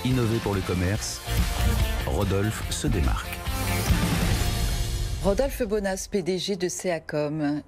innover pour le commerce, Rodolphe se démarque. Rodolphe Bonas, PDG de Seacom.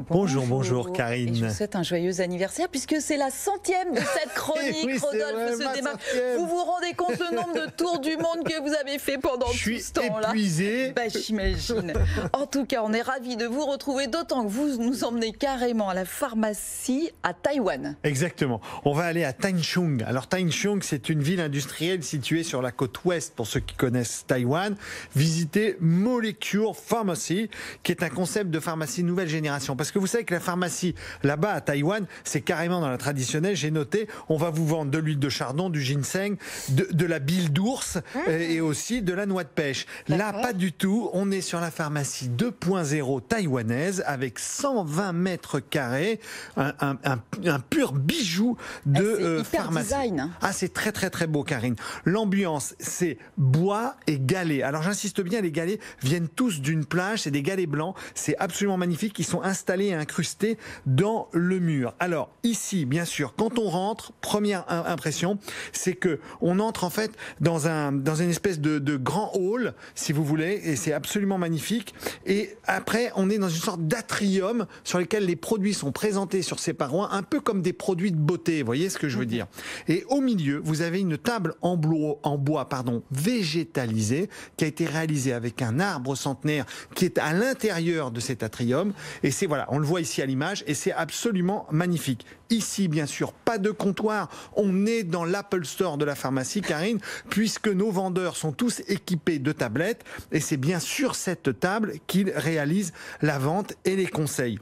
Bonjour Karine. Et je vous souhaite un joyeux anniversaire puisque c'est la 100e de cette chronique. Oui, Rodolphe se démarque. Vous vous rendez compte le nombre de tours du monde que vous avez fait pendant tout ce temps-là? Je suis épuisé. J'imagine. En tout cas, on est ravis de vous retrouver, d'autant que vous nous emmenez carrément à la pharmacie à Taïwan. Exactement. On va aller à Taichung. Alors Taichung, c'est une ville industrielle située sur la côte ouest, pour ceux qui connaissent Taïwan. Visitez Molecure Pharmacy, qui est un concept de pharmacie nouvelle génération. Parce que vous savez que la pharmacie, là-bas à Taïwan, c'est carrément dans la traditionnelle. J'ai noté, on va vous vendre de l'huile de chardon, du ginseng, de la bile d'ours et aussi de la noix de pêche. Là, pas du tout. On est sur la pharmacie 2.0 taïwanaise avec 120 mètres carrés, un pur bijou de pharmacie. Design. Ah, c'est très très très beau, Karine. L'ambiance, c'est bois et galets. Alors j'insiste bien, les galets viennent tous d'une plage, c'est des galets blancs, c'est absolument magnifique. Ils sont installés et incrustés dans le mur. Alors ici, bien sûr, quand on rentre, première impression, c'est que on entre en fait dans une espèce de grand hall, si vous voulez, et c'est absolument magnifique. Et après, on est dans une sorte d'atrium sur lequel les produits sont présentés sur ces parois, un peu comme des produits de beauté. Vous voyez ce que je veux dire? Et au milieu, vous avez une table en bois, végétalisée, qui a été réalisée avec un arbre centenaire qui est à l'intérieur de cet atrium. Et c'est voilà, on le voit ici à l'image et c'est absolument magnifique. Ici, bien sûr, pas de comptoir. On est dans l'Apple Store de la pharmacie, Karine, puisque nos vendeurs sont tous équipés de tablettes et c'est bien sur cette table qu'ils réalisent la vente et les conseils.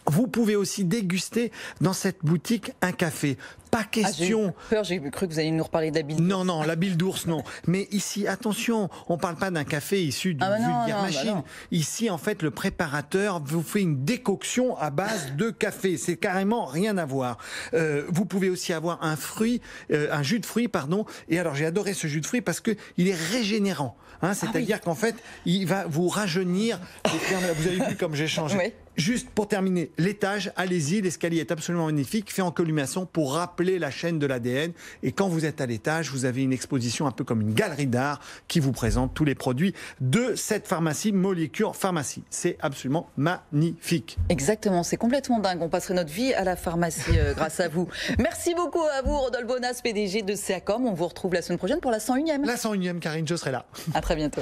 Vous pouvez aussi déguster dans cette boutique un café. Pas question. J'ai cru que vous alliez nous reparler de la bile d'ours. Non, la bile d'ours, non. Mais ici, attention, on ne parle pas d'un café issu d'une vulgaire machine. Ici, en fait, le préparateur vous fait une décoction à base de café. C'est carrément rien à voir. Vous pouvez aussi avoir un jus de fruits, pardon. Et alors, j'ai adoré ce jus de fruits parce que il est régénérant. C'est-à-dire qu'en fait, il va vous rajeunir. Vous avez vu comme j'ai changé. Oui. Juste pour terminer, l'étage, allez-y, l'escalier est absolument magnifique, fait en colimaçon pour rappeler la chaîne de l'ADN. Et quand vous êtes à l'étage, vous avez une exposition un peu comme une galerie d'art qui vous présente tous les produits de cette pharmacie, Molecure Pharmacy. C'est absolument magnifique. Exactement, c'est complètement dingue. On passerait notre vie à la pharmacie grâce à vous. Merci beaucoup à vous, Rodolphe Bonas, PDG de Seacom. On vous retrouve la semaine prochaine pour la 101e. La 101e, Karine, je serai là. À très bientôt.